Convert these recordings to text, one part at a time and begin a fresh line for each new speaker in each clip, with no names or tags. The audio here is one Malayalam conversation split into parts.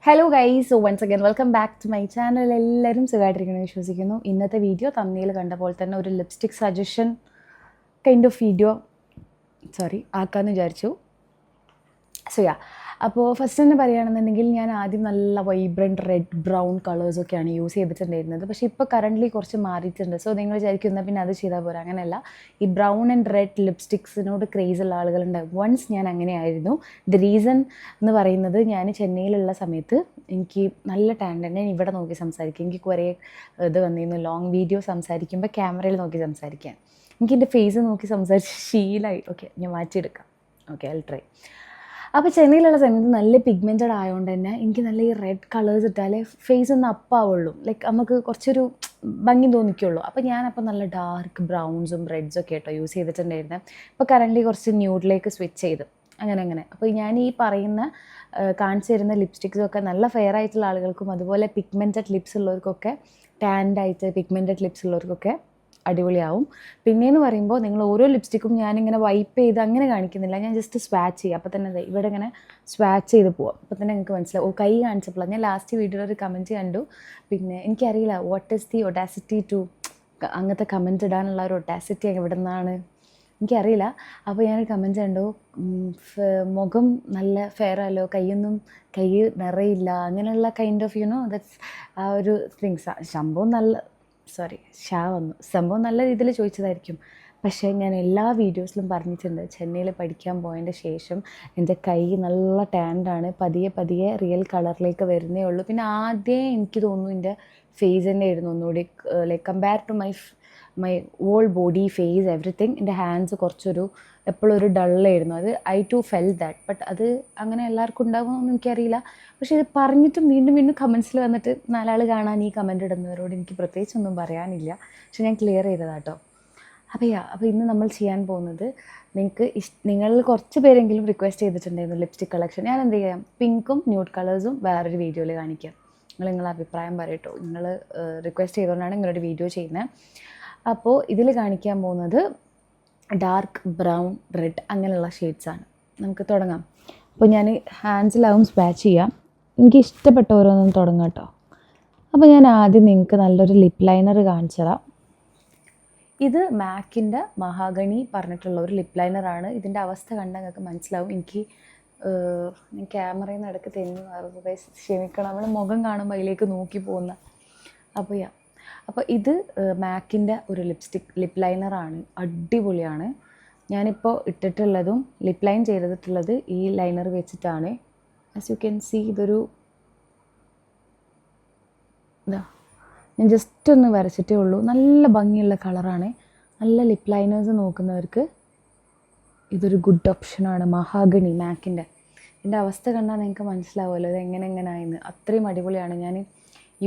Hello guys, so once again welcome back to my channel. എല്ലാവരും സുഖമായിട്ടിരിക്കുന്നു വിശ്വസിക്കുന്നു. ഇന്നത്തെ വീഡിയോ തമ്മിൽ കണ്ട പോലെ തന്നെ ഒരു lipstick suggestion kind of video ആക്കാമെന്ന് വിചാരിച്ചു. സോ അപ്പോൾ ഫസ്റ്റ് തന്നെ പറയുകയാണെന്നുണ്ടെങ്കിൽ ഞാൻ ആദ്യം നല്ല വൈബ്രൻറ്റ് റെഡ് ബ്രൗൺ കളേഴ്സൊക്കെയാണ് യൂസ് ചെയ്തിട്ടുണ്ടായിരുന്നത്. പക്ഷേ ഇപ്പോൾ കറൻ്റ്ലി കുറച്ച് മാറിയിട്ടുണ്ട്. സോ നിങ്ങൾ വിചാരിക്കുന്ന പിന്നെ അത് ചെയ്താൽ പോരാ, അങ്ങനെയല്ല. ഈ ബ്രൗൺ ആൻഡ് റെഡ് ലിപ്സ്റ്റിക്സിനോട് ക്രേസ് ഉള്ള ആളുകളുണ്ടാവും. വൺസ് ഞാൻ അങ്ങനെയായിരുന്നു. ദ റീസൺ എന്ന് പറയുന്നത്, ഞാൻ ചെന്നൈയിലുള്ള സമയത്ത് എനിക്ക് നല്ല ടാലൻ്റ്. ഞാൻ ഇവിടെ നോക്കി സംസാരിക്കും. എനിക്ക് കുറേ ഇത് വന്നിരുന്നു, ലോങ് വീഡിയോ സംസാരിക്കുമ്പോൾ ക്യാമറയിൽ നോക്കി സംസാരിക്കാൻ. എനിക്ക് എൻ്റെ ഫേസ് നോക്കി സംസാരിച്ച് ശീലമായി. ഓക്കെ, ഞാൻ മാറ്റിയെടുക്കാം. Okay, I try. അപ്പോൾ ചെന്നൈയിലുള്ള സമയത്ത് നല്ല പിഗ്മെൻറ്റഡ് ആയതുകൊണ്ട് തന്നെ എനിക്ക് നല്ല ഈ റെഡ് കളേഴ്സ് ഇട്ടാലേ ഫേസ് ഒന്ന് അപ്പാവുള്ളൂ, ലൈക്ക് നമുക്ക് കുറച്ചൊരു ഭംഗി തോന്നിക്കുള്ളൂ. അപ്പോൾ ഞാനപ്പോൾ നല്ല ഡാർക്ക് ബ്രൗൺസും റെഡ്സൊക്കെ കേട്ടോ യൂസ് ചെയ്തിട്ടുണ്ടായിരുന്നത്. ഇപ്പോൾ കറൻ്റ് കുറച്ച് ന്യൂഡിലേക്ക് സ്വിച്ച് ചെയ്ത് അങ്ങനെ. അപ്പോൾ ഞാൻ ഈ പറയുന്ന കാണിച്ചു തരുന്ന ലിപ്സ്റ്റിക്സൊക്കെ നല്ല ഫെയർ ആയിട്ടുള്ള ആളുകൾക്കും അതുപോലെ പിഗ്മെൻറ്റഡ് ലിപ്സ് ഉള്ളവർക്കൊക്കെ, ടാൻഡായിട്ട് പിഗ്മെൻറ്റഡ് ലിപ്സ് ഉള്ളവർക്കൊക്കെ അടിപൊളിയാവും. പിന്നെയെന്ന് പറയുമ്പോൾ നിങ്ങൾ ഓരോ ലിപ്സ്റ്റിക്കും ഞാനിങ്ങനെ വൈപ്പ് ചെയ്ത് അങ്ങനെ കാണിക്കുന്നില്ല, ഞാൻ ജസ്റ്റ് സ്വാച്ച് ചെയ്യുക. അപ്പോൾ തന്നെ ഇവിടെ ഇങ്ങനെ സ്വാച്ച് ചെയ്ത് പോവാം. അപ്പോൾ തന്നെ നിങ്ങൾക്ക് മനസ്സിലാവും. കൈ കാണിച്ചപ്പോഴാണ് ഞാൻ ലാസ്റ്റ് വീഡിയോയിൽ ഒരു കമൻറ്റ് കണ്ടു. പിന്നെ എനിക്കറിയില്ല what is the audacity to അങ്ങനത്തെ കമൻറ്റ് ഇടാനുള്ള ഒരു ഒഡാസിറ്റി എവിടെ നിന്നാണ് എനിക്കറിയില്ല. അപ്പോൾ ഞാനൊരു കമൻറ്റ് കണ്ടു, മുഖം നല്ല ഫെയർ ആലോ, കൈ നിറയില്ല, അങ്ങനെയുള്ള കൈൻഡ് ഓഫ് ദാറ്റ്സ് ആ ഒരു തിങ്സ്. സംഭവം നല്ല രീതിയിൽ ചോദിച്ചതായിരിക്കും. പക്ഷേ ഞാൻ എല്ലാ വീഡിയോസിലും പറഞ്ഞിട്ടുണ്ട്, ചെന്നൈയിൽ പഠിക്കാൻ പോയതിൻ്റെ ശേഷം എൻ്റെ കൈ നല്ല ടാൻഡാണ്. പതിയെ റിയൽ കളറിലേക്ക് വരുന്നേ ഉള്ളൂ. പിന്നെ ആദ്യം എനിക്ക് തോന്നുന്നു എൻ്റെ ഫേസ് തന്നെ ആയിരുന്നു ഒന്നുകൂടി, like compare to my whole body, face, everything. എൻ്റെ ഹാൻഡ്സ് കുറച്ചൊരു എപ്പോഴും ഒരു ഡള്ളായിരുന്നു. അത് I too felt that. But അത് അങ്ങനെ എല്ലാവർക്കും ഉണ്ടാകുമെന്ന് എനിക്കറിയില്ല. പക്ഷേ ഇത് പറഞ്ഞിട്ടും വീണ്ടും കമൻസിൽ വന്നിട്ട് നാലാൾ കാണാൻ ഈ കമൻറ്റ് ഇടുന്നവരോട് എനിക്ക് പ്രത്യേകിച്ചൊന്നും പറയാനില്ല. പക്ഷെ ഞാൻ ക്ലിയർ ചെയ്തതാട്ടോ. അപ്പോൾ ഇന്ന് നമ്മൾ ചെയ്യാൻ പോകുന്നത്, നിങ്ങളിൽ കുറച്ച് പേരെങ്കിലും റിക്വസ്റ്റ് ചെയ്തിട്ടുണ്ടായിരുന്നു ലിപ്സ്റ്റിക് കളക്ഷൻ. ഞാൻ എന്ത് ചെയ്യാം, പിങ്കും ന്യൂഡ് കളേഴ്സും വേറൊരു വീഡിയോയിൽ കാണിക്കാം. നിങ്ങളെ അഭിപ്രായം പറയട്ടോ. നിങ്ങൾ റിക്വസ്റ്റ് ചെയ്തുകൊണ്ടാണ് ഇങ്ങനൊരു വീഡിയോ ചെയ്യുന്നത്. അപ്പോൾ ഇതിൽ കാണിക്കാൻ പോകുന്നത് ഡാർക്ക് ബ്രൗൺ, റെഡ് അങ്ങനെയുള്ള ഷെയ്ഡ്സാണ്. നമുക്ക് തുടങ്ങാം. അപ്പോൾ ഞാൻ ഹാൻഡ്സിലാവും സ്വാച്ച് ചെയ്യാം. എനിക്ക് ഇഷ്ടപ്പെട്ട ഓരോന്നും തുടങ്ങാം കേട്ടോ. അപ്പോൾ ഞാൻ ആദ്യം നിങ്ങൾക്ക് നല്ലൊരു ലിപ്പ് ലൈനർ കാണിച്ചു തരാം. ഇത് മാക്കിൻ്റെ മഹാഗണി പറഞ്ഞിട്ടുള്ള ഒരു ലിപ്പ് ലൈനറാണ്. ഇതിൻ്റെ അവസ്ഥ കണ്ടാൽ നിങ്ങൾക്ക് മനസ്സിലാവും. ഞാൻ ക്യാമറയിൽ നിന്ന് ഇടയ്ക്ക് തെന്നു, ക്ഷമിക്കണം. നമ്മൾ മുഖം കാണുമ്പോൾ അതിലേക്ക് നോക്കി പോകുന്ന. അപ്പോൾ ഇത് മാക്കിൻ്റെ ഒരു ലിപ്പ് ലൈനറാണ്. അടിപൊളിയാണ്. ഞാനിപ്പോൾ ഇട്ടിട്ടുള്ളതും ലിപ്പ് ലൈൻ ചെയ്തിട്ടുള്ളത് ഈ ലൈനർ വെച്ചിട്ടാണ്. ആസ് യു ക്യാൻ സീ, ഞാൻ ജസ്റ്റ് ഒന്ന് വരച്ചിട്ടേ ഉള്ളൂ. നല്ല ഭംഗിയുള്ള കളറാണ്. നല്ല ലിപ്പ് ലൈനേഴ്സ് നോക്കുന്നവർക്ക് ഇതൊരു ഗുഡ് ഓപ്ഷനാണ്. മഹാഗണി മാക്കിൻ്റെ. ഇതിൻ്റെ അവസ്ഥ കണ്ടാൽ നിങ്ങൾക്ക് മനസ്സിലാവുമല്ലോ ഇത് എങ്ങനെയായെന്ന്. അത്രയും അടിപൊളിയാണ്. ഞാൻ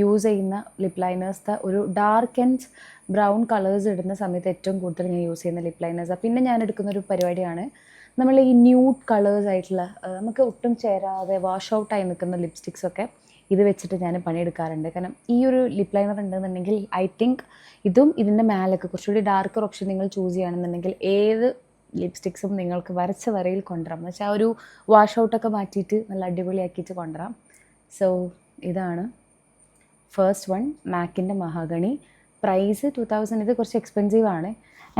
യൂസ് ചെയ്യുന്ന ലിപ്പ് ലൈനേഴ്സ് ഒരു ഡാർക്ക് ആൻഡ് ബ്രൗൺ കളേഴ്സ് ഇടുന്ന സമയത്ത് ഏറ്റവും കൂടുതൽ ഞാൻ യൂസ് ചെയ്യുന്ന ലിപ്പ് ലൈനേഴ്സാണ്. പിന്നെ ഞാൻ എടുക്കുന്നൊരു പരിപാടിയാണ്, നമ്മൾ ഈ ന്യൂഡ് കളേഴ്സ് ആയിട്ടുള്ള നമുക്ക് ഒട്ടും ചേരാതെ വാഷ് ഔട്ടായി നിൽക്കുന്ന ലിപ്സ്റ്റിക്സൊക്കെ ഇത് വെച്ചിട്ട് ഞാൻ പണിയെടുക്കാറുണ്ട്. കാരണം ഈ ഒരു ലിപ്പ് ലൈനർ ഉണ്ടെന്നുണ്ടെങ്കിൽ ഐ തിങ്ക് ഇതും ഇതിൻ്റെ മേലൊക്കെ കുറച്ചുകൂടി ഡാർക്കർ ഓപ്ഷൻ നിങ്ങൾ ചൂസ് ചെയ്യുകയാണെന്നുണ്ടെങ്കിൽ ഏത് ലിപ്സ്റ്റിക്സും നിങ്ങൾക്ക് വരച്ച വരയിൽ കൊണ്ടുവരാം. എന്ന് വെച്ചാൽ ആ ഒരു വാഷ് ഔട്ടൊക്കെ മാറ്റിയിട്ട് നല്ല അടിപൊളിയാക്കിയിട്ട് കൊണ്ടുവരാം. സോ ഇതാണ് ഫസ്റ്റ് വൺ, മാക്കിൻ്റെ മഹാഗണി. പ്രൈസ് 2000. ഇത് കുറച്ച് എക്സ്പെൻസീവ് ആണ്.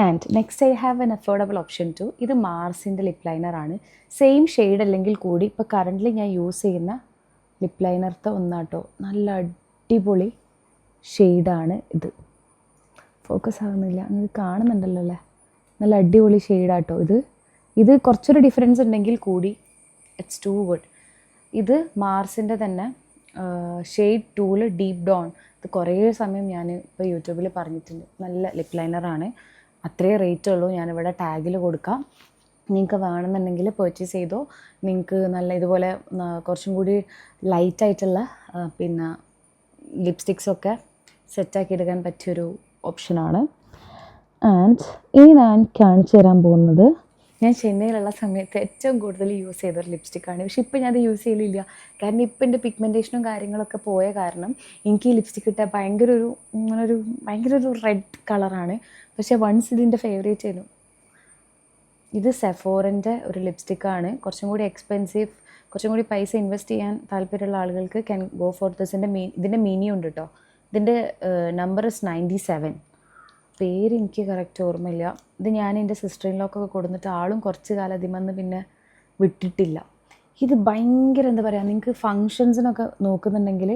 And next I have an affordable option too. ഇത് മാർസിൻ്റെ ലിപ്പ് ലൈനറാണ്. സെയിം ഷെയ്ഡ് അല്ലെങ്കിൽ കൂടി ഇപ്പോൾ കറൻ്റ്ലി ഞാൻ യൂസ് ചെയ്യുന്ന ലിപ്പ് ലൈനർത്തെ ഒന്നാട്ടോ. നല്ല അടിപൊളി ഷെയ്ഡാണ് ഇത്. ഫോക്കസ് ആകുന്നില്ല, നിങ്ങൾക്ക് കാണുന്നുണ്ടല്ലോ അല്ലേ. നല്ല അടിപൊളി ഷെയ്ഡാട്ടോ ഇത് കുറച്ചൊരു ഡിഫറൻസ് ഉണ്ടെങ്കിൽ കൂടി ഇറ്റ്സ് ടു ഗുഡ്. ഇത് മാർസിൻ്റെ തന്നെ ഷെയ്ഡ് 2 ഡീപ്പ് ഡോൺ. ഇത് കുറേ സമയം ഞാൻ ഇപ്പോൾ യൂട്യൂബിൽ പറഞ്ഞിട്ടുണ്ട്. നല്ല ലിപ്പ് ലൈനറാണ്. അത്രയേ റേറ്റ് ഉള്ളൂ. ഞാനിവിടെ ടാഗിൽ കൊടുക്കാം. നിങ്ങൾക്ക് വേണമെന്നുണ്ടെങ്കിൽ പർച്ചേസ് ചെയ്തോ. നിങ്ങൾക്ക് നല്ല ഇതുപോലെ കുറച്ചും കൂടി ലൈറ്റായിട്ടുള്ള പിന്നെ ലിപ്സ്റ്റിക്സൊക്കെ സെറ്റാക്കി എടുക്കാൻ പറ്റിയൊരു ഓപ്ഷനാണ്. ആൻഡ് ഇനി ഞാൻ കാണിച്ചു തരാൻ പോകുന്നത്, ഞാൻ ചെന്നൈയിലുള്ള സമയത്ത് ഏറ്റവും കൂടുതൽ യൂസ് ചെയ്തൊരു ലിപ്സ്റ്റിക്കാണ്. പക്ഷേ ഇപ്പോൾ ഞാനത് യൂസ് ചെയ്യലില്ല. കാരണം ഇപ്പോൾ എൻ്റെ പിഗ്മെൻറ്റേഷനും കാര്യങ്ങളൊക്കെ പോയ കാരണം എനിക്ക് ഈ ലിപ്സ്റ്റിക്ക് ഇട്ടാൽ ഭയങ്കര ഒരു റെഡ് കളറാണ്. പക്ഷേ വൺസ് ഇതിൻ്റെ ഫേവറേറ്റ് ആയിരുന്നു. ഇത് സെഫോറിൻ്റെ ഒരു ലിപ്സ്റ്റിക്കാണ്. കുറച്ചും കൂടി എക്സ്പെൻസീവ്, കുറച്ചും കൂടി പൈസ ഇൻവെസ്റ്റ് ചെയ്യാൻ താല്പര്യമുള്ള ആളുകൾക്ക് ക്യാൻ ഗോ ഫോർ ദിസിൻ്റെ ഇതിൻ്റെ മിനി ഉണ്ട് കേട്ടോ. ഇതിൻ്റെ നമ്പർ ഇസ് 97. പേര് എനിക്ക് കറക്റ്റ് ഓർമ്മയില്ല. ഇത് ഞാൻ എൻ്റെ സിസ്റ്റർ ഇൻ ലോക്കൊക്കെ കൊടുത്തിട്ട് ആളും കുറച്ച് കാലം അതിമന്ന് പിന്നെ വിട്ടിട്ടില്ല. ഇത് ഭയങ്കര എന്താ പറയുക, നിങ്ങൾക്ക് ഫങ്ഷൻസിനൊക്കെ നോക്കുന്നുണ്ടെങ്കിൽ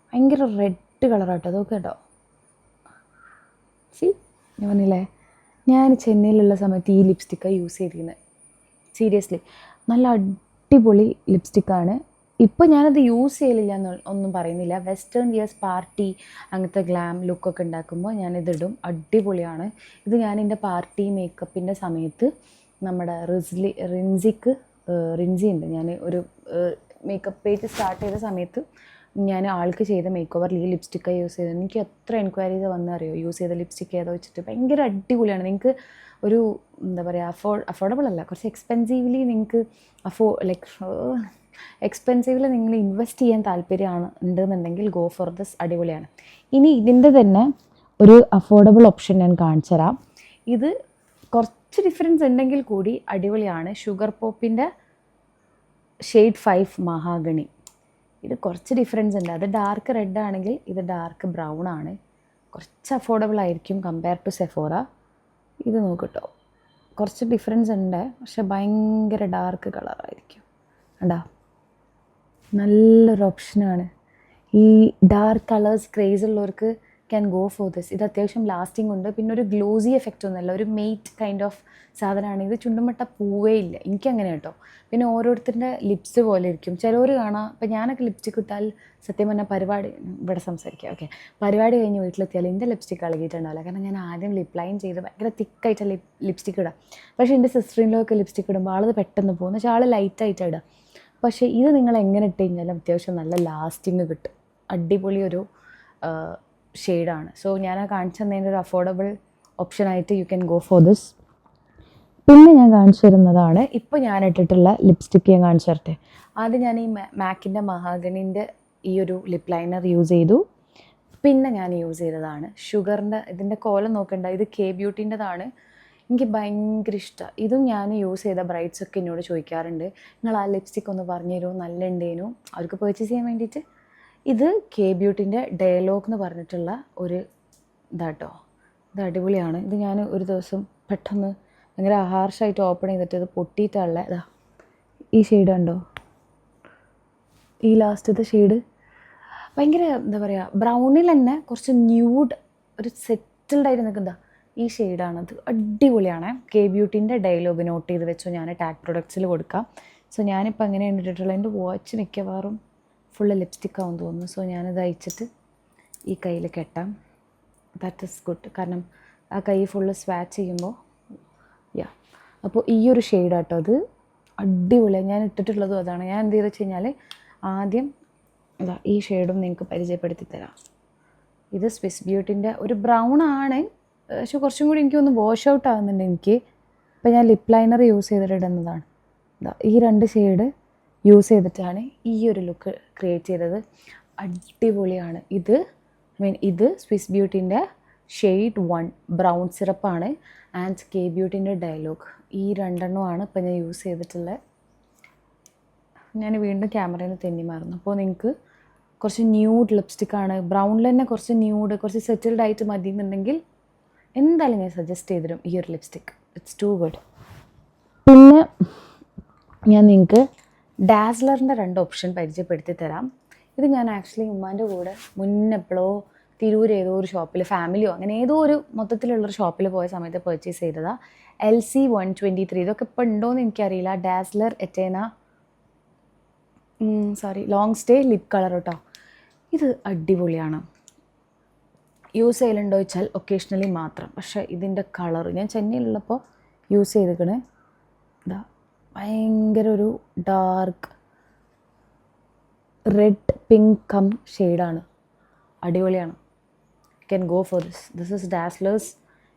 ഭയങ്കര റെഡ് കളറാട്ടോ. അതൊക്കെ കേട്ടോ ഞാൻ പറഞ്ഞില്ലേ, ഞാൻ ചെന്നൈയിലുള്ള സമയത്ത് ഈ ലിപ്സ്റ്റിക്കാണ് യൂസ് ചെയ്തിരുന്നത്. സീരിയസ്ലി നല്ല അടിപൊളി ലിപ്സ്റ്റിക്കാണ്. ഇപ്പോൾ ഞാനത് യൂസ് ചെയ്യലില്ല ഒന്നും പറയുന്നില്ല. വെസ്റ്റേൺ വിയേഴ്സ് പാർട്ടി അങ്ങനത്തെ ഗ്ലാം ലുക്കൊക്കെ ഉണ്ടാക്കുമ്പോൾ ഞാനിതിടും. അടിപൊളിയാണ് ഇത്. ഞാൻ എൻ്റെ പാർട്ടി മേക്കപ്പിൻ്റെ സമയത്ത് നമ്മുടെ റിൻസി ഉണ്ട്. ഞാൻ ഒരു മേക്കപ്പ് പേജ് സ്റ്റാർട്ട് ചെയ്ത സമയത്ത് ഞാൻ ആൾക്ക് ചെയ്ത മേക്ക് ഓവറിൽ ഈ ലിപ്സ്റ്റിക്കാണ് യൂസ് ചെയ്തത്. എനിക്ക് എത്ര എൻക്വയറീസ് വന്നറിയോ യൂസ് ചെയ്ത ലിപ്സ്റ്റിക്ക് ഏതോ വെച്ചിട്ട്. ഭയങ്കര അടിപൊളിയാണ്. നിങ്ങൾക്ക് ഒരു എന്താ പറയുക അഫോർഡബിൾ അല്ല, കുറച്ച് എക്സ്പെൻസീവ്ലി നിങ്ങൾക്ക് എക്സ്പെൻസീവിൽ നിങ്ങൾ ഇൻവെസ്റ്റ് ചെയ്യാൻ താല്പര്യമാണ് ഉണ്ടെന്നുണ്ടെങ്കിൽ ഗോ ഫോർ ദിസ്. അടിപൊളിയാണ്. ഇനി ഇതിൻ്റെ തന്നെ ഒരു അഫോർഡബിൾ ഓപ്ഷൻ ഞാൻ കാണിച്ചു തരാം. ഇത് കുറച്ച് ഡിഫറൻസ് ഉണ്ടെങ്കിൽ കൂടി അടിപൊളിയാണ്. ഷുഗർ പോപ്പിൻ്റെ ഷെയ്ഡ് 5 മഹാഗണി. ഇത് കുറച്ച് ഡിഫറൻസ് ഉണ്ട്. അത് ഡാർക്ക് റെഡ് ആണെങ്കിൽ ഇത് ഡാർക്ക് ബ്രൗൺ ആണ്. കുറച്ച് അഫോർഡബിൾ ആയിരിക്കും കമ്പയർ ടു സെഫോറ. ഇത് നോക്കട്ടോ, കുറച്ച് ഡിഫറൻസ് ഉണ്ട്, പക്ഷെ ഭയങ്കര ഡാർക്ക് കളറായിരിക്കും. കണ്ടാ, നല്ലൊരു ഓപ്ഷനാണ്. ഈ ഡാർക്ക് കളേഴ്സ് ക്രേസ് ഉള്ളവർക്ക് ക്യാൻ ഗോ ഫോർ ദിസ്. ഇത് അത്യാവശ്യം ലാസ്റ്റിംഗ് ഉണ്ട്. പിന്നെ ഒരു ഗ്ലോസി എഫക്റ്റ് ഒന്നുമല്ല, ഒരു മെയ്റ്റ് കൈൻഡ് ഓഫ് സാധനമാണ്. ഇത് ചുണ്ടുമട്ട പൂവേ ഇല്ല. എനിക്കങ്ങനെ കേട്ടോ. പിന്നെ ഓരോരുത്തരുടെ ലിപ്സ് പോലെ ഇരിക്കും. ചിലവർ കാണാം, ഇപ്പം ഞാനൊക്കെ ലിപ്സ്റ്റിക് ഇട്ടാൽ സത്യം പറഞ്ഞാൽ പരിപാടി ഇവിടെ സംസാരിക്കാം ഓക്കെ, പരിപാടി കഴിഞ്ഞ് വീട്ടിലെത്തിയാൽ എൻ്റെ ലിപ്സ്റ്റിക് ഇളകിയിട്ടുണ്ടാവില്ല. കാരണം ഞാൻ ആദ്യം ലിപ് ലൈൻ ചെയ്ത് ഭയങ്കര തിക്കായിട്ട് ലിപ്സ്റ്റിക് ഇടാം. പക്ഷേ എൻ്റെ സിസ്റ്ററിലൊക്കെ ലിപ്സ്റ്റിക് ഇടുമ്പോൾ ആളത് പെട്ടെന്ന് പോകും. പക്ഷേ ആൾ ലൈറ്റായിട്ട് ഇടുക. പക്ഷേ ഇത് നിങ്ങൾ എങ്ങനെ ഇട്ട് കഴിഞ്ഞാലും അത്യാവശ്യം നല്ല ലാസ്റ്റിങ് കിട്ടും. അടിപൊളി ഒരു ഷെയ്ഡാണ്. സോ ഞാൻ കാണിച്ചു തന്നതിൻ്റെ ഒരു അഫോർഡബിൾ ഓപ്ഷനായിട്ട് you can go for this. പിന്നെ ഞാൻ കാണിച്ചു തരുന്നതാണ് ഇപ്പോൾ ഞാൻ ഇട്ടിട്ടുള്ള ലിപ്സ്റ്റിക്ക്. ഞാൻ കാണിച്ചു തരട്ടെ. ആദ്യം ഞാൻ ഈ മാക്കിൻ്റെ മഹാഗണിൻ്റെ ഈ ഒരു ലിപ് ലൈനർ യൂസ് ചെയ്തു. പിന്നെ ഞാൻ യൂസ് ചെയ്തതാണ് ഷുഗറിൻ്റെ. ഇതിൻ്റെ കോലം നോക്കണ്ട, ഇത് കെ ബ്യൂട്ടീൻ്റെതാണ്. എനിക്ക് ഭയങ്കര ഇഷ്ടമാണ്. ഇതും ഞാൻ യൂസ് ചെയ്ത ബ്രൈഡ്സൊക്കെ എന്നോട് ചോദിക്കാറുണ്ട്, നിങ്ങൾ ആ ലിപ്സ്റ്റിക് ഒന്ന് പറഞ്ഞു തരുമോ, നല്ല ഉണ്ടേനു അവർക്ക് പർച്ചേസ് ചെയ്യാൻ വേണ്ടിയിട്ട്. ഇത് കെ ബ്യൂട്ടിൻ്റെ ഡയലോഗ് എന്ന് പറഞ്ഞിട്ടുള്ള ഒരു ഇതാട്ടോ. ഇത് അടിപൊളിയാണ്. ഇത് ഞാൻ ഒരു ദിവസം പെട്ടെന്ന് ഭയങ്കര ഹാർഷായിട്ട് ഓപ്പൺ ചെയ്തിട്ട് ഇത് പൊട്ടിയിട്ടുള്ള ഇതാ ഈ ഷെയ്ഡ് കണ്ടോ, ഈ ലാസ്റ്റത്തെ ഷെയ്ഡ് ഭയങ്കര എന്താ പറയുക, ബ്രൗണിൽ തന്നെ കുറച്ച് ന്യൂഡ് ഒരു സെറ്റിൽഡായിട്ട് നിൽക്കുന്ന ഈ ഷെയ്ഡാണത്. അടിപൊളിയാണ്. കെ ബ്യൂട്ടിൻ്റെ ഡയലോഗ് നോട്ട് ചെയ്ത് വെച്ചോ, ഞാൻ ടാഗ് പ്രൊഡക്ട്സിൽ കൊടുക്കാം. സോ ഞാനിപ്പോൾ അങ്ങനെയാണ് ഇട്ടിട്ടുള്ളത്. എൻ്റെ വാച്ച് മിക്കവാറും ഫുള്ള് ലിപ്സ്റ്റിക് ആവും തോന്നുന്നു. സോ ഞാനത് അയച്ചിട്ട് ഈ കയ്യിൽ കെട്ടാം. That is good. കാരണം ആ കൈ ഫുള്ള് സ്വാച്ച് ചെയ്യുമ്പോൾ അപ്പോൾ ഈ ഒരു ഷെയ്ഡാട്ടോ അത്. അടിപൊളിയാണ്. ഞാൻ ഇട്ടിട്ടുള്ളതും അതാണ്. ഞാൻ എന്ത് ചെയ്തെന്ന് വെച്ച് കഴിഞ്ഞാൽ ആദ്യം ഇതാ ഈ ഷെയ്ഡും നിങ്ങൾക്ക് പരിചയപ്പെടുത്തി തരാം. ഇത് സ്വിസ് ബ്യൂട്ടിൻ്റെ ഒരു ബ്രൗൺ ആണ്, പക്ഷെ കുറച്ചും കൂടി എനിക്കൊന്ന് വാഷ് ഔട്ട് ആകുന്നുണ്ട് എനിക്ക്. ഇപ്പം ഞാൻ ലിപ്പ് ലൈനർ യൂസ് ചെയ്തിട്ടിടുന്നതാണ്. ഇതാ ഈ 2 ഷെയ്ഡ് യൂസ് ചെയ്തിട്ടാണ് ഈ ഒരു ലുക്ക് ക്രിയേറ്റ് ചെയ്തത്. അടിപൊളിയാണ്. ഇത് സ്വിസ് ബ്യൂട്ടിൻ്റെ ഷെയ്ഡ് 1 ബ്രൗൺ സിറപ്പാണ് ആൻഡ് കെ ബ്യൂട്ടിൻ്റെ ഡയലോഗ്. ഈ 2 എണ്ണമാണ് ഇപ്പം ഞാൻ യൂസ് ചെയ്തിട്ടുള്ളത്. ഞാൻ വീണ്ടും ക്യാമറയിൽ നിന്ന് തെന്നി മാറുന്നു. അപ്പോൾ നിങ്ങൾക്ക് കുറച്ച് ന്യൂഡ് ലിപ്സ്റ്റിക്കാണ്, ബ്രൗണിൽ തന്നെ കുറച്ച് ന്യൂഡ്, കുറച്ച് സെറ്റിൽഡ് ആയിട്ട് മതി എന്നുണ്ടെങ്കിൽ എന്തായാലും ഞാൻ സജസ്റ്റ് ചെയ്തിരും ഈ ഒരു ലിപ്സ്റ്റിക്ക്. It's too good. പിന്നെ ഞാൻ നിങ്ങൾക്ക് ഡാസ്ലറിൻ്റെ 2 ഓപ്ഷൻ പരിചയപ്പെടുത്തി തരാം. ഇത് ഞാൻ ആക്ച്വലി ഉമ്മാൻ്റെ കൂടെ മുന്നെപ്പോഴോ തിരൂർ ഏതോ ഒരു ഷോപ്പിൽ, ഫാമിലിയോ അങ്ങനെ ഏതോ ഒരു മൊത്തത്തിലുള്ളൊരു ഷോപ്പിൽ പോയ സമയത്ത് പർച്ചേസ് ചെയ്തതാണ്. LC123. ഇതൊക്കെ ഇപ്പോൾ ഉണ്ടോയെന്ന് എനിക്കറിയില്ല. Dazzler Eterna long stay lip colour കേട്ടോ. ഇത് അടിപൊളിയാണ്. യൂസ് ചെയ്യലുണ്ടോ വെച്ചാൽ ഒക്കേഷണലി മാത്രം. പക്ഷേ ഇതിൻ്റെ കളർ ഞാൻ ചെന്നൈയിലുള്ളപ്പോൾ യൂസ് ചെയ്തിക്കണ്. ഇതാ ഭയങ്കര ഒരു ഡാർക്ക് റെഡ് പിങ്ക് കം ഷെയ്ഡാണ്. അടിപൊളിയാണ്. Can go for this is Dazzler's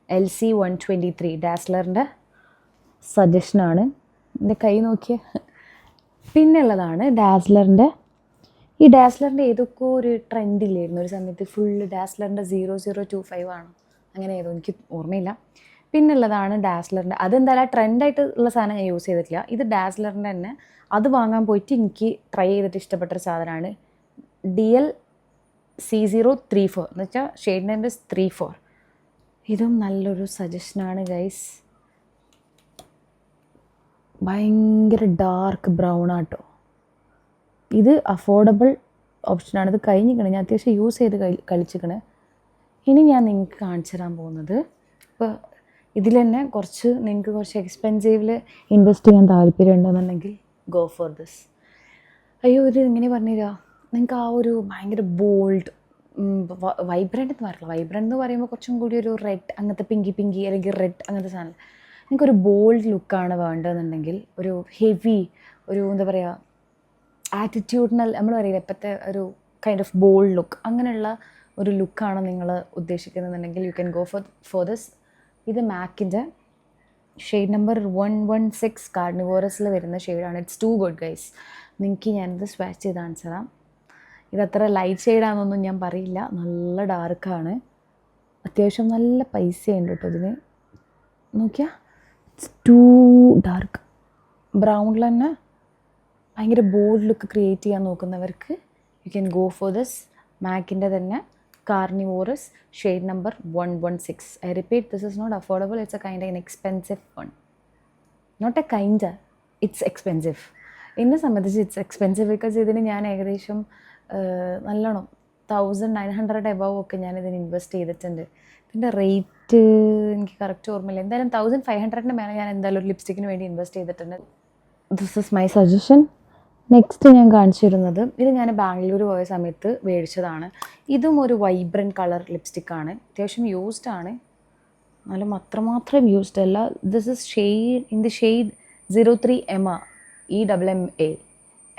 LC123. ഡാസ്ലറിൻ്റെ സജഷനാണ്. എൻ്റെ കൈ നോക്കിയ. പിന്നെ ഉള്ളതാണ് ഡാസ്ലറിൻ്റെ. ഈ ഡാസ്ലറിൻ്റെ ഏതൊക്കെ ഒരു ട്രെൻഡില്ലായിരുന്നു ഒരു സമയത്ത്, ഫുള്ള് ഡാസ്ലറിൻ്റെ 0025 ആണ്, അങ്ങനെ ഏതോ എനിക്ക് ഓർമ്മയില്ല. പിന്നുള്ളതാണ് ഡാസ്ലറിൻ്റെ. അതെന്തായാലും ട്രെൻഡായിട്ട് ഉള്ള സാധനം ഞാൻ യൂസ് ചെയ്തിട്ടില്ല. ഇത് ഡാസ്ലറിൻ്റെ തന്നെ അത് വാങ്ങാൻ പോയിട്ട് എനിക്ക് ട്രൈ ചെയ്തിട്ട് ഇഷ്ടപ്പെട്ടൊരു സാധനമാണ് DL-C034 എന്ന് വെച്ചാൽ ഷെയ്ഡ് നമ്പർ 34. ഇതും നല്ലൊരു സജഷനാണ് ഗൈസ്. ഭയങ്കര ഡാർക്ക് ബ്രൗൺ ആട്ടോ. ഇത് അഫോർഡബിൾ ഓപ്ഷനാണ്. ഇത് കഴിഞ്ഞിരിക്കണേ, ഞാൻ അത്യാവശ്യം യൂസ് ചെയ്ത് കളിച്ചിരിക്കണേ. ഇനി ഞാൻ നിങ്ങൾക്ക് കാണിച്ചു തരാൻ പോകുന്നത്, ഇപ്പോൾ ഇതിൽ തന്നെ നിങ്ങൾക്ക് കുറച്ച് എക്സ്പെൻസീവിൽ ഇൻവെസ്റ്റ് ചെയ്യാൻ താല്പര്യം ഉണ്ടെന്നുണ്ടെങ്കിൽ ഗോ ഫോർ ദിസ്. അയ്യോ ഇത് എങ്ങനെ പറഞ്ഞുതരാ, നിങ്ങൾക്ക് ആ ഒരു ഭയങ്കര ബോൾഡ് വൈബ്രൻ്റ് എന്ന് പറയില്ല, വൈബ്രൻ്റ് എന്ന് പറയുമ്പോൾ കുറച്ചും കൂടി ഒരു റെഡ് അങ്ങനത്തെ പിങ്കി അല്ലെങ്കിൽ റെഡ് അങ്ങനത്തെ സാധനം. നിങ്ങൾക്കൊരു ബോൾഡ് ലുക്കാണ് വേണ്ടതെന്നുണ്ടെങ്കിൽ, ഒരു ഹെവി, ഒരു എന്താ പറയുക ആറ്റിറ്റ്യൂഡിനൽ, നമ്മൾ പറയില്ല ഇപ്പോഴത്തെ ഒരു കൈൻഡ് ഓഫ് ബോൾഡ് ലുക്ക്, അങ്ങനെയുള്ള ഒരു ലുക്കാണ് നിങ്ങൾ ഉദ്ദേശിക്കുന്നതെന്നുണ്ടെങ്കിൽ you can go for this. ഇത് മാക്കിൻ്റെ ഷെയ്ഡ് നമ്പർ 116 കാർണിവോറസിൽ വരുന്ന ഷെയ്ഡാണ്. It's too good guys. നിങ്ങൾക്ക് ഞാനിത് സ്വാച്ച് ചെയ്ത് കാണിച്ചു തരാം. ഇതത്ര ലൈറ്റ് ഷെയ്ഡാണെന്നൊന്നും ഞാൻ പറയില്ല, നല്ല ഡാർക്കാണ്. അത്യാവശ്യം നല്ല പൈസയുണ്ട് കേട്ടോ ഇതിന്. നോക്കിയാൽ ഇറ്റ്സ് ടു ഡാർക്ക്. ബ്രൗണിൽ തന്നെ ഭയങ്കര ബോൾഡ് ലുക്ക് ക്രിയേറ്റ് ചെയ്യാൻ നോക്കുന്നവർക്ക് you can go for this. മാക്കിൻ്റെ തന്നെ Carnivorous shade number 116. I repeat, this is not affordable, it's a kind an expensive one. Not a kind, it's expensive. എന്നെ സംബന്ധിച്ച് ഇറ്റ്സ് എക്സ്പെൻസീവ് ബിക്കോസ് ഇതിന് ഞാൻ ഏകദേശം നല്ലോണം 1900 എബവ് ഒക്കെ ഞാനിതിന് ഇൻവെസ്റ്റ് ചെയ്തിട്ടുണ്ട്. ഇതിൻ്റെ റേറ്റ് എനിക്ക് കറക്റ്റ് ഓർമ്മയില്ല, എന്തായാലും 1500 മേലെ ഞാൻ എന്തായാലും ഒരു ലിപ്സ്റ്റിക്കിന് വേണ്ടി ഇൻവെസ്റ്റ് ചെയ്തിട്ടുണ്ട്. This is my suggestion. Next ഞാൻ കാണിച്ചു തരുന്നത്, ഇത് ഞാൻ ബാംഗ്ലൂർ പോയ സമയത്ത് മേടിച്ചതാണ്. ഇതും ഒരു വൈബ്രൻറ്റ് കളർ ലിപ്സ്റ്റിക്കാണ്. അത്യാവശ്യം യൂസ്ഡ് ആണ്, എന്നാലും അത്രമാത്രം യൂസ്ഡ് അല്ല. This is shade in the shade 03 EMMA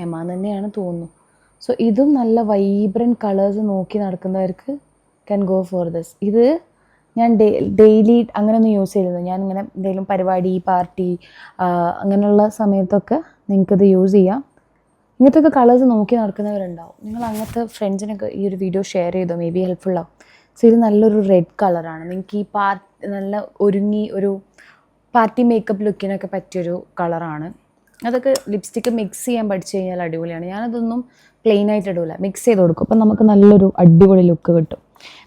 EMMA തന്നെയാണ് തോന്നുന്നു. സോ ഇതും നല്ല വൈബ്രൻറ്റ് കളേഴ്സ് നോക്കി നടക്കുന്നവർക്ക് ക്യാൻ ഗോ ഫോർ ദിസ്. ഇത് ഞാൻ ഡെയിലി അങ്ങനെയൊന്നും യൂസ് ചെയ്തിരുന്നു. ഞാനിങ്ങനെ എന്തെങ്കിലും പരിപാടി, പാർട്ടി അങ്ങനെയുള്ള സമയത്തൊക്കെ നിങ്ങൾക്കിത് യൂസ് ചെയ്യാം. ഇങ്ങനത്തെ കളേഴ്സ് നോക്കി നടക്കുന്നവരുണ്ടാവും. നിങ്ങൾ അങ്ങനത്തെ ഫ്രണ്ട്സിനൊക്കെ ഈ ഒരു വീഡിയോ ഷെയർ ചെയ്തോ, മേ ബി ഹെൽപ്ഫുള്ളാവും. സോ ഇത് നല്ലൊരു റെഡ് കളറാണ്. നിങ്ങൾക്ക് ഈ നല്ല ഒരുങ്ങി ഒരു പാർട്ടി മേക്കപ്പ് ലുക്കിനൊക്കെ പറ്റിയൊരു കളറാണ്. അതൊക്കെ ലിപ്സ്റ്റിക്ക് മിക്സ് ചെയ്യാൻ പഠിച്ചു കഴിഞ്ഞാൽ അടിപൊളിയാണ്. ഞാനതൊന്നും പ്ലെയിൻ ആയിട്ട് ഇടില്ല, മിക്സ് ചെയ്ത് കൊടുക്കും. അപ്പം നമുക്ക് നല്ലൊരു അടിപൊളി ലുക്ക് കിട്ടും.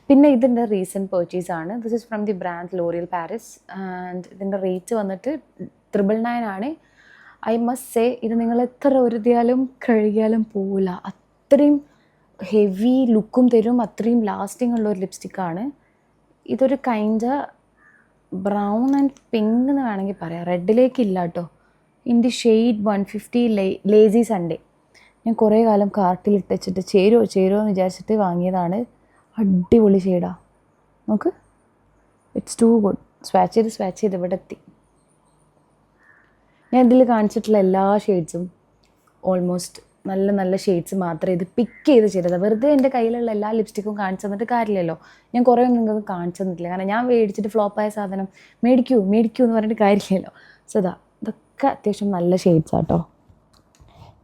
പിന്നെ ഇതിൻ്റെ റീസെൻറ്റ് പർച്ചേസാണ്. This is from the brand L'Oreal Paris and ഇതിൻ്റെ റേറ്റ് വന്നിട്ട് 999 ആണ്. ഐ മസ്റ്റ് സേ ഇത് നിങ്ങൾ എത്ര ഒരുതിയാലും കഴുകിയാലും പോവില്ല, അത്രയും ഹെവി ലുക്കും തരും, അത്രയും ലാസ്റ്റിംഗ് ഉള്ളൊരു ലിപ്സ്റ്റിക്കാണ്. ഇതൊരു കൈൻഡ് ബ്രൗൺ ആൻഡ് പിങ്ക് എന്ന് വേണമെങ്കിൽ പറയാം, റെഡിലേക്ക് ഇല്ല കേട്ടോ. In the shade 150 lazy Sunday. ഞാൻ കുറേ കാലം കാർട്ടിലിട്ട് വെച്ചിട്ട് ചേരുമോ എന്ന് വിചാരിച്ചിട്ട് വാങ്ങിയതാണ്. അടിപൊളി ഷെയ്ഡാണ്, നോക്ക്. It's too good. സ്വാച്ച് ചെയ്ത് ഇവിടെ എത്തി. ഞാൻ ഇതിൽ കാണിച്ചിട്ടുള്ള എല്ലാ ഷെയ്ഡ്സും ഓൾമോസ്റ്റ് നല്ല നല്ല ഷെയ്ഡ്സ് മാത്രമേ ഇത് പിക്ക് ചെയ്തതാണ്. വെറുതെ എൻ്റെ കയ്യിലുള്ള എല്ലാ ലിപ്സ്റ്റിക്കും കാണിച്ചു തന്നിട്ട് കാര്യമില്ലല്ലോ. ഞാൻ കുറേ ഒന്നും നിങ്ങൾക്ക് കാണിച്ചു തന്നിട്ടില്ല, കാരണം ഞാൻ മേടിച്ചിട്ട് ഫ്ലോപ്പായ സാധനം മേടിക്കൂ എന്ന് പറഞ്ഞിട്ട് കാര്യമില്ലല്ലോ. സോ ഇതൊക്കെ അത്യാവശ്യം നല്ല ഷെയ്ഡ്സാണ് കേട്ടോ.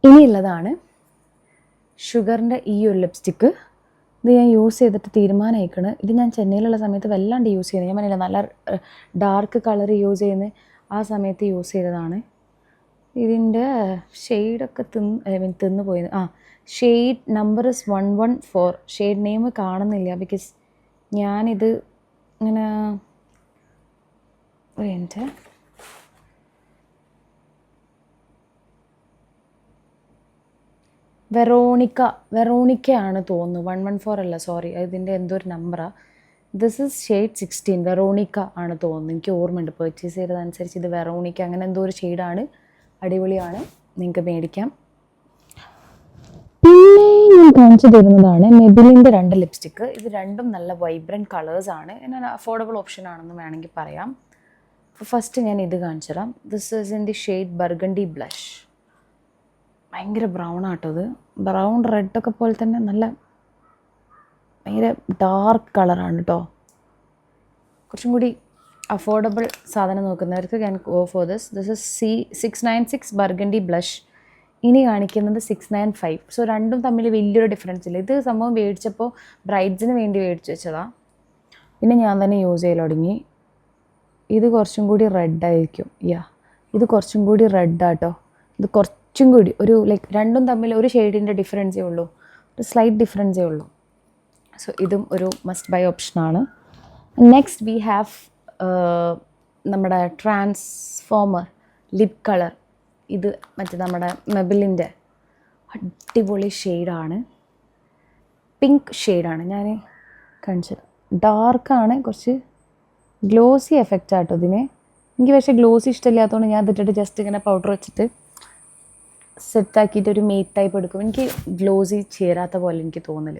ഇനിയുള്ളതാണ് ഷുഗറിൻ്റെ ഈ ഒരു ലിപ്സ്റ്റിക്ക്. ഇത് ഞാൻ യൂസ് ചെയ്തിട്ട് തീരുമാനമായിക്കണ്. ഇത് ഞാൻ ചെന്നൈയിലുള്ള സമയത്ത് വല്ലാണ്ട് യൂസ് ചെയ്യുന്നത്. ഞാൻ പറഞ്ഞില്ല നല്ല ഡാർക്ക് കളർ യൂസ് ചെയ്യുന്ന ആ സമയത്ത് യൂസ് ചെയ്തതാണ്. ഇതിൻ്റെ ഷെയ്ഡൊക്കെ തിന്ന് പോയത്. Shade number is 114. Shade name കാണുന്നില്ല ബിക്കോസ് ഞാനിത് ഇങ്ങനെ എൻ്റെ വെറോണിക്കയാണ് തോന്നുന്നു. 114 അല്ല, സോറി, ഇതിൻ്റെ എന്തോ ഒരു നമ്പറാണ്. This is shade 16. വെറോണിക്ക ആണ് തോന്നുന്നു, എനിക്ക് ഓർമ്മയുണ്ട്. പർച്ചേസ് ചെയ്തതനുസരിച്ച് ഇത് വെറോണിക്ക അങ്ങനെ എന്തോ ഒരു ഷെയ്ഡാണ്. അടിപൊളിയാണ്, നിങ്ങൾക്ക് മേടിക്കാം. പിന്നെ ഞാൻ കാണിച്ചു തരുന്നതാണ് മെബിലിൻ്റെ 2 ലിപ്സ്റ്റിക്ക്. ഇത് രണ്ടും നല്ല വൈബ്രൻറ്റ് കളേഴ്സാണ്. എന്നാൽ അഫോർഡബിൾ ഓപ്ഷൻ ആണെന്ന് വേണമെങ്കിൽ പറയാം. ഫസ്റ്റ് ഞാൻ ഇത് കാണിച്ചു തരാം. This is in the shade burgundy blush. ഭയങ്കര ബ്രൗൺ ആട്ടോ ഇത്. ബ്രൗൺ റെഡൊക്കെ പോലെ തന്നെ നല്ല ഭയങ്കര ഡാർക്ക് കളറാണ് കേട്ടോ. കുറച്ചും കൂടി അഫോർഡബിൾ സാധനം നോക്കുന്നവർക്ക് can go for this. This is 696 burgundy blush. ഇനി കാണിക്കുന്നത് 695. സോ രണ്ടും തമ്മിൽ വലിയൊരു ഡിഫറൻസ് ഇല്ല. ഇത് സംഭവം മേടിച്ചപ്പോൾ ബ്രൈഡ്സിന് വേണ്ടി മേടിച്ച് വെച്ചതാണ്. പിന്നെ ഞാൻ തന്നെ യൂസ് ചെയ്യൽ തുടങ്ങി. ഇത് കുറച്ചും കൂടി റെഡായിരിക്കും. ഇത് കുറച്ചും കൂടി റെഡാട്ടോ. ഇത് കുറച്ചും കൂടി ഒരു ലൈക്ക് രണ്ടും തമ്മിൽ ഒരു ഷെയ്ഡിൻ്റെ ഡിഫറൻസേ ഉള്ളൂ, ഒരു സ്ലൈറ്റ് ഡിഫറൻസേ ഉള്ളൂ. സോ ഇതും ഒരു മസ്റ്റ് ബൈ ഓപ്ഷനാണ്. നെക്സ്റ്റ് വി ഹാവ് നമ്മുടെ ട്രാൻസ്ഫോമർ ലിപ് കളർ. ഇത് മറ്റേ നമ്മുടെ മെബിലിൻ്റെ അടിപൊളി ഷെയ്ഡാണ്, പിങ്ക് ഷെയ്ഡാണ്. ഞാൻ കാണിച്ചത് ഡാർക്കാണ്, കുറച്ച് ഗ്ലോസി എഫക്റ്റ് ആട്ടോ ഇതിന്. എനിക്ക് പക്ഷേ ഗ്ലോസി ഇഷ്ടമില്ലാത്തതുകൊണ്ട് ഞാൻ ഇതിട്ടിട്ട് ജസ്റ്റ് ഇങ്ങനെ പൗഡർ വെച്ചിട്ട് സെറ്റാക്കിയിട്ട് ഒരു മേറ്റ് ടൈപ്പ് എടുക്കും. എനിക്ക് ഗ്ലോസി ചേരാത്ത പോലെ എനിക്ക് തോന്നൽ.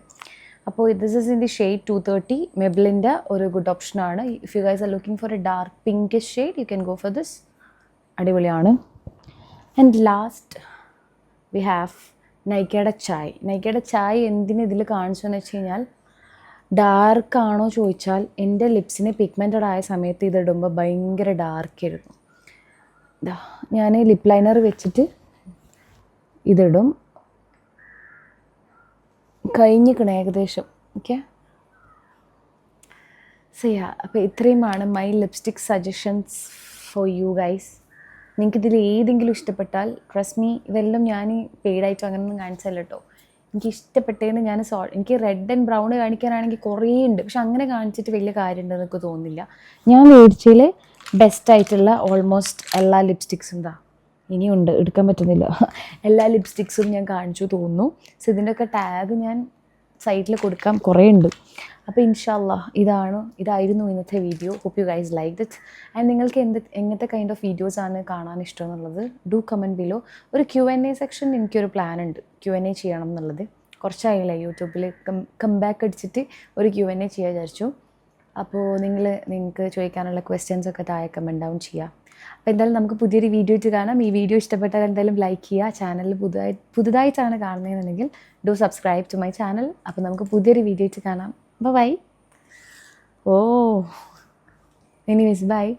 അപ്പോൾ this is in the shade 230. മെബിലിൻ്റെ ഒരു ഗുഡ് ഓപ്ഷനാണ്. If you guys are looking for a dark pinkish shade you can go for this. അടിപൊളിയാണ്. ആൻഡ് ലാസ്റ്റ് വി ഹാവ് നൈക്കയുടെ ചായ്. നൈക്കയുടെ ചായ് എന്തിന് ഇതിൽ കാണിച്ചതെന്ന് വെച്ച് കഴിഞ്ഞാൽ, ഡാർക്കാണോ ചോദിച്ചാൽ എൻ്റെ ലിപ്സിന് പിഗ്മെൻറ്റഡ് ആയ സമയത്ത് ഇതിടുമ്പോൾ ഭയങ്കര ഡാർക്കായിരുന്നു. ഞാൻ ലിപ്പ് ലൈനർ വെച്ചിട്ട് ഇതിടും, കഴിഞ്ഞിക്കണേ ഏകദേശം. ഓക്കെ, സോ യാ, അപ്പോൾ ഇത്രയുമാണ് my lipstick suggestions for you guys. നിങ്ങൾക്കിതിൽ ഏതെങ്കിലും ഇഷ്ടപ്പെട്ടാൽ ട്രസ്റ്റ് മീ, ഇതെല്ലാം ഞാൻ പെയ്ഡായിട്ടോ അങ്ങനെയൊന്നും കാണിച്ചല്ല കേട്ടോ. എനിക്ക് ഇഷ്ടപ്പെട്ടതിന് ഞാൻ എനിക്ക് റെഡ് ആൻഡ് ബ്രൗൺ കാണിക്കാനാണെങ്കിൽ കുറേ ഉണ്ട്, പക്ഷെ അങ്ങനെ കാണിച്ചിട്ട് വലിയ കാര്യമുണ്ടെന്ന് എനിക്ക് തോന്നുന്നില്ല. ഞാൻ മേടിച്ചതിൽ ബെസ്റ്റായിട്ടുള്ള ഓൾമോസ്റ്റ് എല്ലാ ലിപ്സ്റ്റിക്സും ഇനിയുണ്ട്, എടുക്കാൻ പറ്റുന്നില്ല, എല്ലാ ലിപ്സ്റ്റിക്സും ഞാൻ കാണിച്ചു തോന്നുന്നു. സോ ഇതിൻ്റെയൊക്കെ ടാഗ് ഞാൻ സൈറ്റിൽ കൊടുക്കാം, കുറേ ഉണ്ട്. അപ്പോൾ ഇൻഷാല്ലാ ഇതായിരുന്നു ഇന്നത്തെ video. Hope you guys like it. And നിങ്ങൾക്ക് എങ്ങനത്തെ കൈൻഡ് ഓഫ് വീഡിയോസാണ് കാണാൻ ഇഷ്ടം എന്നുള്ളത് ഡു കമൻറ്റ് ബിലോ. ഒരു Q&A സെക്ഷൻ എനിക്കൊരു പ്ലാൻ ഉണ്ട്, Q&A ചെയ്യണം എന്നുള്ളത്. കുറച്ചായില്ലേ യൂട്യൂബിൽ കംബാക്ക് അടിച്ചിട്ട് ഒരു Q&A ചെയ്യാൻ വിചാരിച്ചു. അപ്പോൾ നിങ്ങൾക്ക് ചോദിക്കാനുള്ള ക്വസ്റ്റ്യൻസൊക്കെ താഴെ കമൻറ്റ് ഡൗൺ ചെയ്യുക. അപ്പോൾ എന്തായാലും നമുക്ക് പുതിയൊരു വീഡിയോ ആയിട്ട് കാണാം. ഈ വീഡിയോ ഇഷ്ടപ്പെട്ടാൽ എന്തായാലും ലൈക്ക് ചെയ്യുക. ചാനൽ പുതുതായിട്ടാണ് കാണുന്നതെന്നുണ്ടെങ്കിൽ do subscribe to my channel. അപ്പോൾ നമുക്ക് പുതിയൊരു വീഡിയോ ആയിട്ട് കാണാം. Bye-bye. Oh. Anyways, bye.